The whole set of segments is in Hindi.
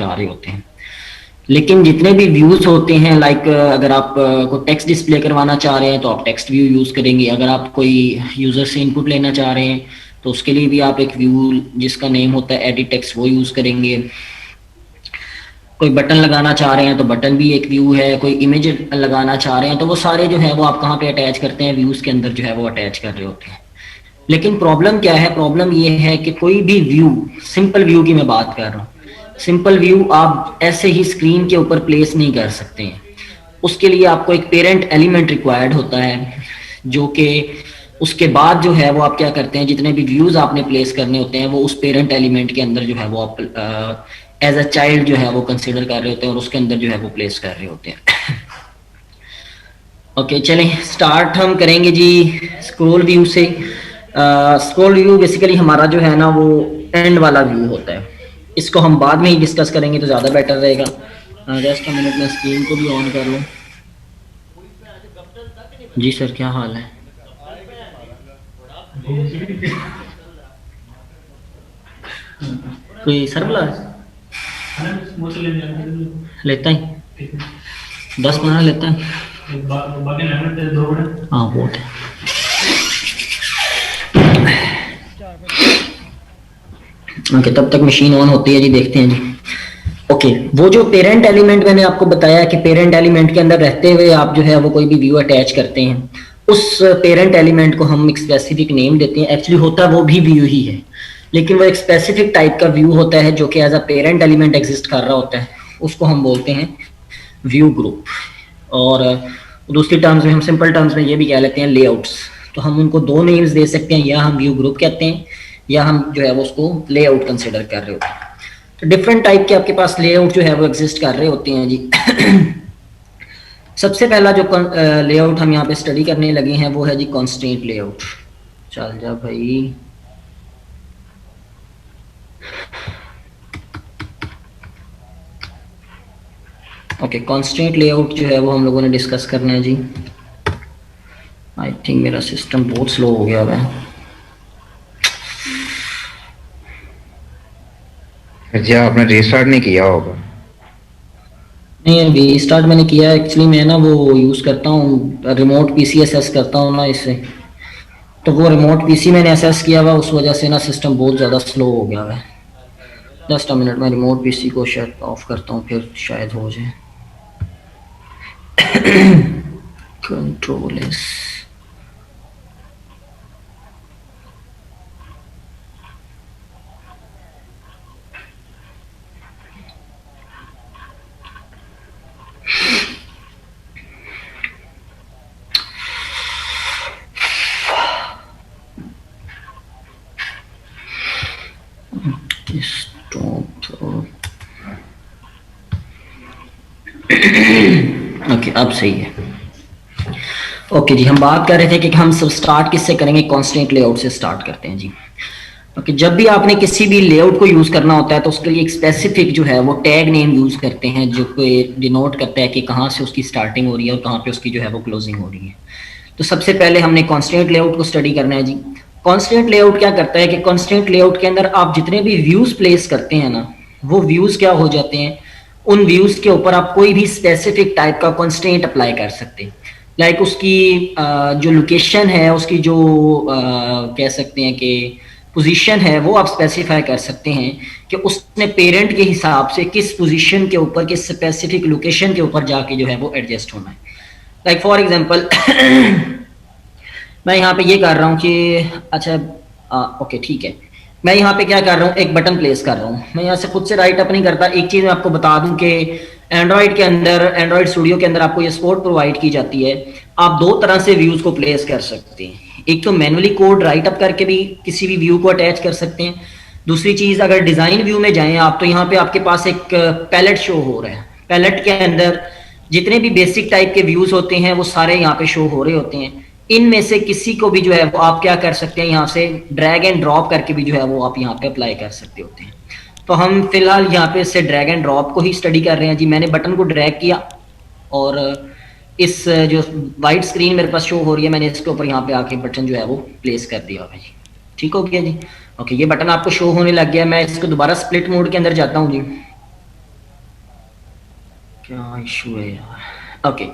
आ रहे होते हैं। लेकिन जितने भी व्यूज होते हैं, लाइक अगर आप को टेक्स्ट डिस्प्ले करवाना चाह रहे हैं तो आप टेक्स्ट व्यू यूज करेंगे। अगर आप कोई यूजर से इनपुट लेना चाह रहे हैं तो उसके लिए भी आप एक व्यू जिसका नेम होता है एडिट टेक्स्ट वो यूज करेंगे। कोई बटन लगाना चाह रहे हैं तो बटन भी एक व्यू है। कोई इमेज लगाना चाह रहे हैं तो वो सारे जो है वो आप कहाँ पे अटैच करते हैं, व्यूज के अंदर जो है वो अटैच कर रहे होते हैं। लेकिन प्रॉब्लम क्या है, प्रॉब्लम ये है कि कोई भी व्यू, सिंपल व्यू की मैं बात कर रहा हूँ, सिंपल व्यू आप ऐसे ही स्क्रीन के ऊपर प्लेस नहीं कर सकते हैं। उसके लिए आपको एक पेरेंट एलिमेंट रिक्वायर्ड होता है, जो कि उसके बाद जो है वो आप क्या करते हैं, जितने भी व्यूज आपने प्लेस करने होते हैं वो उस पेरेंट एलिमेंट के अंदर जो है वो आप एज अ चाइल्ड जो है वो कंसिडर कर रहे होते हैं और उसके अंदर जो है वो प्लेस कर रहे होते हैं। ओके चलें स्टार्ट हम करेंगे जी स्क्रॉल व्यू से। स्क्रॉल व्यू बेसिकली हमारा जो है ना वो एंड वाला व्यू होता है। इसको हम बाद में ही डिस्कस करेंगे तो ज़्यादा बेटर रहेगा। जस्ट अ मिनट में स्क्रीन को भी ऑन कर लूँ। जी सर क्या हाल है? कोई सर बुला लेता ही 10-15 लेता है। हाँ बहुत है। ओके तब तक मशीन ऑन होती है जी, देखते हैं जी। ओके वो जो पेरेंट एलिमेंट मैंने आपको बताया कि पेरेंट एलिमेंट के अंदर रहते हुए आप जो है वो कोई भी व्यू अटैच करते हैं, उस पेरेंट एलिमेंट को हम एक स्पेसिफिक नेम देते हैं। एक्चुअली होता वो भी व्यू ही है, लेकिन वो एक स्पेसिफिक टाइप का व्यू होता है जो कि as a parent element exist कर रहा होता है। उसको हम बोलते हैं व्यू ग्रुप। और दूसरी टर्म्स में, हम सिंपल टर्म्स में ये भी कह लेते हैं लेआउट्स। तो हम उनको दो नेम्स दे सकते हैं, या हम व्यू ग्रुप कहते हैं या हम जो है वो उसको लेआउट कंसिडर कर रहे होते हैं। तो डिफरेंट टाइप के आपके पास लेआउट जो है वो एग्जिस्ट कर रहे होते हैं जी। सबसे पहला जो लेआउट हम यहाँ पे स्टडी करने लगे हैं वो है जी कॉन्स्टेंट लेआउट। चल जा भाई। ओके कॉन्स्टेंट लेआउट जो है वो हम लोगों ने डिस्कस करना है जी। आई थिंक मेरा सिस्टम बहुत स्लो हो गया है। जी आपने रीस्टार्ट नहीं किया होगा। नहीं रीस्टार्ट मैंने किया है। एक्चुअली मैं ना वो यूज़ करता हूँ रिमोट पीसी एसेस करता हूँ ना इससे, तो वो रिमोट पीसी मैंने एसेस किया हुआ, उस वजह से ना सिस्टम बहुत ज़्यादा स्लो हो गया है। जस्ट अ मिनट मैं रिमोट पीसी को शट ऑफ करता हूँ फिर शायद हो जाए। Control S. ओके अब सही है। ओके जी हम बात कर रहे थे कि हम सब स्टार्ट किससे करेंगे, कॉन्स्टेंट लेआउट से स्टार्ट करते हैं जी। ओके जब भी आपने किसी भी लेआउट को यूज करना होता है तो उसके लिए एक स्पेसिफिक जो है वो टैग नेम यूज करते हैं, जो कि डिनोट करता है कि कहाँ से उसकी स्टार्टिंग हो रही है और कहाँ पे उसकी जो है वो क्लोजिंग हो रही है। तो सबसे पहले हमने कॉन्स्टेंट लेआउट को स्टडी करना है जी। कॉन्स्टेंट लेआउट क्या करता है कि कॉन्स्टेंट लेआउट के अंदर आप जितने भी व्यूज प्लेस करते हैं ना, वो व्यूज क्या हो जाते हैं, उन व्यूज के ऊपर आप कोई भी स्पेसिफिक टाइप का कॉन्स्टेंट अप्लाई कर सकते हैं। लाइक उसकी जो लोकेशन है, उसकी जो कह सकते हैं कि पोजीशन है, वो आप स्पेसिफाई कर सकते हैं कि उसने पेरेंट के हिसाब से किस पोजीशन के ऊपर, किस स्पेसिफिक लोकेशन के ऊपर जाके जो है वो एडजस्ट होना है। लाइक फॉर एग्जांपल मैं यहाँ पे ये कर रहा हूँ कि अच्छा ओके ठीक है, मैं यहाँ पे क्या कर रहा हूँ, एक बटन प्लेस कर रहा हूँ। मैं यहाँ से खुद से राइट अप नहीं करता। एक चीज़ मैं आपको बता दूं कि एंड्रॉइड के अंदर, एंड्रॉइड स्टूडियो के अंदर आपको ये सपोर्ट प्रोवाइड की जाती है। आप दो तरह से व्यूज को प्लेस कर सकते हैं। एक तो मैनुअली कोड राइट अप करके भी किसी भी व्यू को अटैच कर सकते हैं। दूसरी चीज़ अगर डिज़ाइन व्यू में जाएं आप, तो यहाँ पे आपके पास एक पैलेट शो हो रहा है। पैलेट के अंदर जितने भी बेसिक टाइप के व्यूज होते हैं वो सारे यहाँ पे शो हो रहे होते हैं। इनमें से किसी को भी जो है वो आप क्या कर सकते हैं, यहाँ से ड्रैग एंड ड्रॉप करके भी जो है वो आप यहाँ पे अप्लाई कर सकते होते हैं। तो हम फिलहाल यहाँ पे से ड्रैग एंड ड्रॉप को ही स्टडी कर रहे हैं जी। मैंने बटन को ड्रैग किया और इस जो वाइट स्क्रीन मेरे पास शो हो रही है, मैंने इसके ऊपर यहाँ पे आके बटन जो है वो प्लेस कर दिया है जी। ठीक हो गया जी। ओके ये बटन आपको शो होने लग गया। मैं इसको दोबारा स्प्लिट मोड के अंदर जाता हूँ जी। क्या इशू है यार। ओके,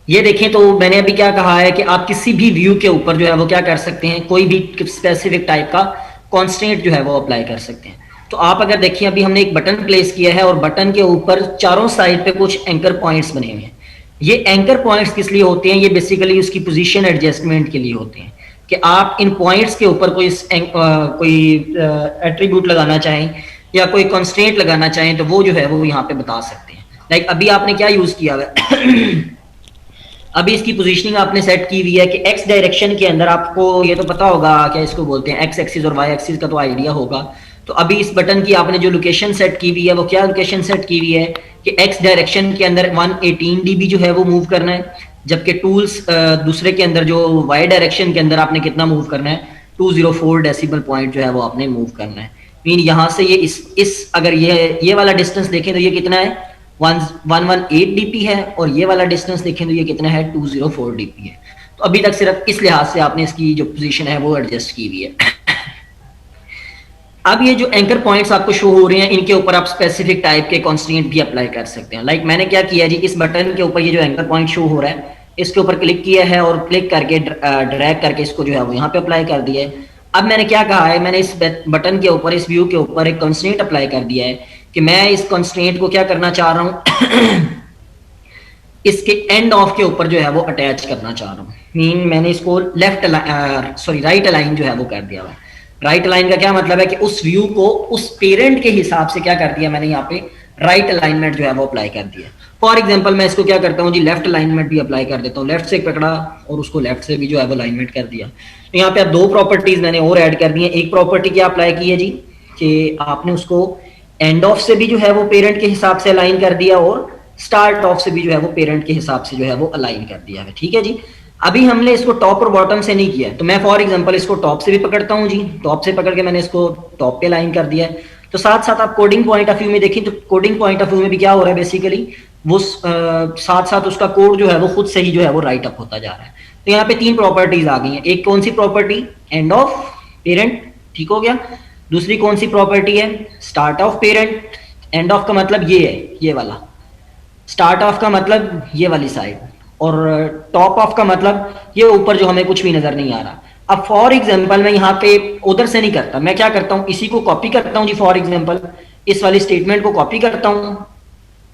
ये देखें तो मैंने अभी क्या कहा है कि आप किसी भी व्यू के ऊपर जो है वो क्या कर सकते हैं, कोई भी स्पेसिफिक टाइप का कॉन्स्टेंट जो है वो अप्लाई कर सकते हैं। तो आप अगर देखिए अभी हमने एक बटन प्लेस किया है और बटन के ऊपर चारों साइड पे कुछ एंकर पॉइंट्स बने हुए हैं। ये एंकर पॉइंट्स किस लिए होते हैं? ये बेसिकली उसकी पोजीशन एडजस्टमेंट के लिए होते हैं कि आप इन पॉइंट्स के ऊपर कोई एट्रीब्यूट लगाना चाहें या कोई कॉन्स्टेंट लगाना चाहें तो वो जो है वो यहाँ पे बता सकते हैं। लाइक अभी आपने क्या यूज किया है अभी इसकी पोजीशनिंग आपने सेट की हुई है कि एक्स डायरेक्शन के अंदर, आपको ये तो पता होगा क्या इसको बोलते हैं, एक्स एक्सिस और वाई एक्सिस का तो आइडिया होगा। तो अभी इस बटन की आपने जो लोकेशन सेट की हुई है वो क्या लोकेशन सेट की हुई है कि एक्स डायरेक्शन के अंदर 118 dB जो है वो मूव करना है, जबकि टूल्स दूसरे के अंदर जो वाई डायरेक्शन के अंदर आपने कितना मूव करना है, 204 डेसिबल पॉइंट जो है वो आपने मूव करना है। मीन यहाँ से ये इस अगर ये वाला डिस्टेंस देखें तो ये कितना है, 118 dp है, और ये वाला डिस्टेंस देखें तो ये कितना है, 204 dp है। तो अभी तक सिर्फ इस लिहाज से आपने इसकी जो पोजीशन है वो एडजस्ट की हुई है। अब ये जो एंकर पॉइंट्स आपको शो हो रहे हैं, इनके ऊपर आप स्पेसिफिक टाइप के कॉन्स्टेंट भी अप्लाई कर सकते हैं। लाइक मैंने क्या किया जी, इस बटन के ऊपर ये जो एंकर पॉइंट शो हो रहा है इसके ऊपर क्लिक किया है और क्लिक करके ड्रैग करके इसको जो है वो यहाँ पे अप्लाई कर दिया है। अब मैंने क्या कहा है, मैंने इस बटन के ऊपर, इस व्यू के ऊपर एक कॉन्स्टेंट अप्लाई कर दिया है कि मैं इस कॉन्स्टेंट को क्या करना चाह रहा हूँ इसके एंड ऑफ के ऊपर जो है वो अटैच करना चाह रहा हूँ। मीन मैंने इसको राइट अलाइन जो है वो कर दिया हुआ है। राइट अलाइन का क्या मतलब है कि उस व्यू को उस पेरेंट के हिसाब से क्या कर दिया मैंने यहाँ पे, राइट अलाइनमेंट जो है वो अप्लाई कर दिया। फॉर एग्जांपल मैं इसको क्या करता हूँ जी, लेफ्ट अलाइनमेंट भी अप्लाई कर देता हूँ। लेफ्ट से पकड़ा और उसको लेफ्ट से भी जो है वो अलाइनमेंट कर दिया। तो यहाँ पे आप दो प्रॉपर्टीज मैंने और ऐड कर दी है। एक प्रॉपर्टी क्या अप्लाई की है जी कि आपने उसको एंड ऑफ से भी जो है वो पेरेंट के हिसाब से अलाइन कर दिया और स्टार्ट ऑफ से भी जो है वो पेरेंट के हिसाब से जो है वो अलाइन कर दिया है। ठीक है जी। अभी हमने इसको टॉप और बॉटम से नहीं किया, तो मैं फॉर एग्जांपल इसको टॉप से भी पकड़ता हूँ जी, टॉप से पकड़ के मैंने इसको टॉप पे अलाइन कर दिया है। तो साथ साथ आप कोडिंग पॉइंट ऑफ व्यू में देखें तो कोडिंग पॉइंट ऑफ व्यू में भी क्या हो रहा है, बेसिकली वो साथ साथ उसका कोड जो है वो खुद से ही जो है वो राइट अप होता जा रहा है। तो यहाँ पे तीन प्रॉपर्टीज आ गई हैं। एक कौन सी प्रॉपर्टी, एंड ऑफ पेरेंट, ठीक हो गया। दूसरी कौन सी प्रॉपर्टी है, start of parent. End of का मतलब ये है, ये वाला। स्टार्ट ऑफ का मतलब ये वाली साइड, और टॉप ऑफ का मतलब ये ऊपर जो हमें कुछ भी नजर नहीं आ रहा। अब फॉर एग्जांपल मैं यहाँ पे उधर से नहीं करता, मैं क्या करता हूँ, इसी को कॉपी करता हूँ जी। फॉर एग्जांपल इस वाली स्टेटमेंट को कॉपी करता हूँ,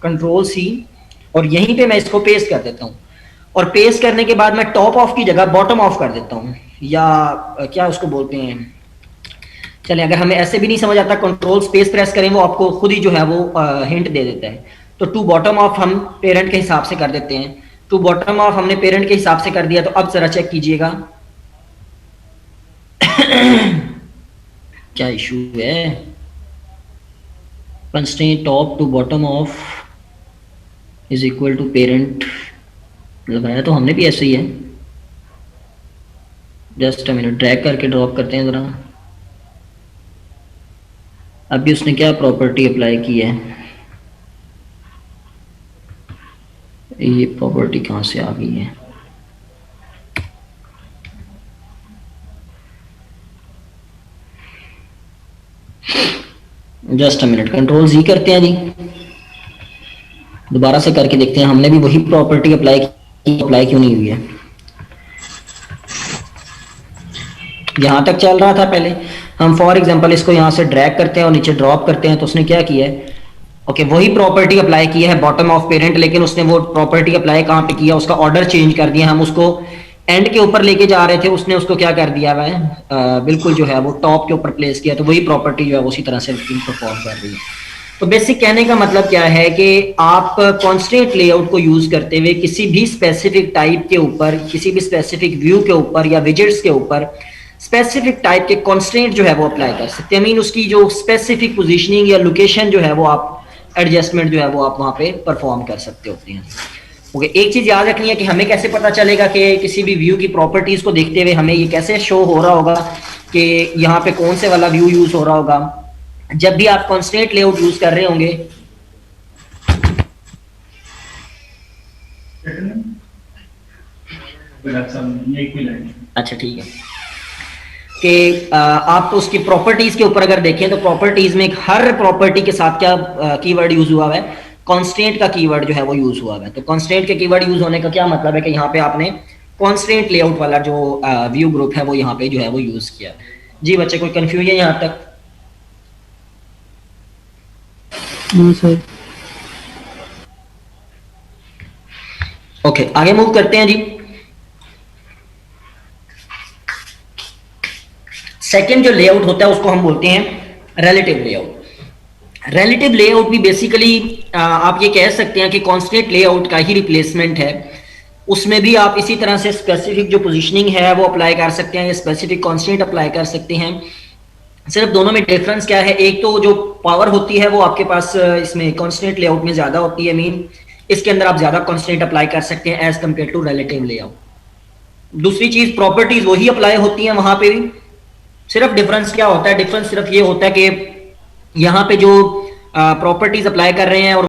कंट्रोल सी, और यहीं पे मैं इसको पेस्ट कर देता हूँ। और पेस्ट करने के बाद मैं टॉप ऑफ की जगह बॉटम ऑफ कर देता हूँ, या क्या उसको बोलते हैं, चले अगर हमें ऐसे भी नहीं समझ आता, कंट्रोल स्पेस प्रेस करें वो आपको खुद ही जो है वो हिंट दे देता है। तो टू बॉटम ऑफ हम पेरेंट के हिसाब से कर देते हैं। टू बॉटम ऑफ हमने पेरेंट के हिसाब से कर दिया। तो अब जरा चेक कीजिएगा क्या इशू है। Constraint top to bottom of is equal to parent लगाया तो हमने भी ऐसे ही है। जस्ट अ मिनट, ड्रैग करके ड्रॉप करते हैं जरा। अभी उसने क्या प्रॉपर्टी अप्लाई की है, ये प्रॉपर्टी कहाँ से आ गई है, जस्ट अ मिनट, कंट्रोल जी करते हैं जी, दोबारा से करके देखते हैं। हमने भी वही प्रॉपर्टी अप्लाई क्यों नहीं हुई है। यहां तक चल रहा था पहले। हम फॉर एग्जांपल इसको यहां से ड्रैग करते हैं और नीचे ड्रॉप करते हैं, तो उसने क्या किया है, ओके वही प्रॉपर्टी अप्लाई की है बॉटम ऑफ पेरेंट, लेकिन उसने वो प्रॉपर्टी अप्लाई कहां पे किया, उसका ऑर्डर चेंज कर दिया। हम उसको एंड के ऊपर लेके जा रहे थे, उसने उसको क्या कर दिया है, बिल्कुल जो है वो टॉप के ऊपर प्लेस किया। तो वही प्रॉपर्टी जो है उसी तरह से परफॉर्म कर रही है। तो बेसिक कहने का मतलब क्या है कि आप कॉन्स्टेंट लेआउट को यूज करते हुए किसी भी स्पेसिफिक टाइप के ऊपर, किसी भी स्पेसिफिक व्यू के ऊपर या विजेट्स के ऊपर स्पेसिफिक टाइप के कॉन्स्टेंट जो है वो अप्लाई कर सकते हैं। मीन उसकी जो स्पेसिफिक पोजीशनिंग या लोकेशन जो है वो आप एडजस्टमेंट जो है वो आप वहां पे परफॉर्म कर सकते होते हैं। ओके, एक चीज याद रखनी है कि हमें कैसे पता चलेगा कि किसी भी व्यू की प्रॉपर्टीज को देखते हुए हमें ये कैसे शो हो रहा होगा कि यहाँ पे कौन से वाला व्यू यूज हो रहा होगा। जब भी आप कॉन्स्टेंट लेआउट यूज कर रहे होंगे, अच्छा ठीक है, कि आप उसकी प्रॉपर्टीज के ऊपर अगर देखें तो प्रॉपर्टीज में हर प्रॉपर्टी के साथ क्या कीवर्ड यूज हुआ है, कॉन्स्टेंट का कीवर्ड जो है वो यूज हुआ है। तो कॉन्स्टेंट के कीवर्ड यूज होने का क्या मतलब है कि यहाँ पे आपने कॉन्स्टेंट लेआउट वाला जो व्यू ग्रुप है वो यहाँ पे जो है वो यूज किया। जी बच्चे, कोई कंफ्यूजन यहाँ तक? सर। ओके, आगे मूव करते हैं जी। सेकंड जो लेआउट होता है उसको हम बोलते हैं रिलेटिव लेआउट। रिलेटिव लेआउट भी बेसिकली आप ये कह सकते हैं कि कांस्टेंट लेआउट का ही रिप्लेसमेंट है। उसमें भी आप इसी तरह से स्पेसिफिक जो पोजीशनिंग है वो अप्लाई कर सकते हैं या स्पेसिफिक कांस्टेंट अप्लाई कर सकते हैं। सिर्फ दोनों में डिफरेंस क्या है, एक तो जो पावर होती है वो आपके पास इसमें कांस्टेंट लेआउट में ज्यादा होती है, मीन इसके अंदर आप ज्यादा कांस्टेंट अप्लाई कर सकते हैं as compare to relative layout. दूसरी चीज, प्रॉपर्टीज वही अप्लाई होती हैं वहां पे भी। सिर्फ डिफरेंस क्या होता है, डिफरेंस सिर्फ ये होता है कि यहाँ पे जो प्रॉपर्टीज अप्लाई कर रहे हैं और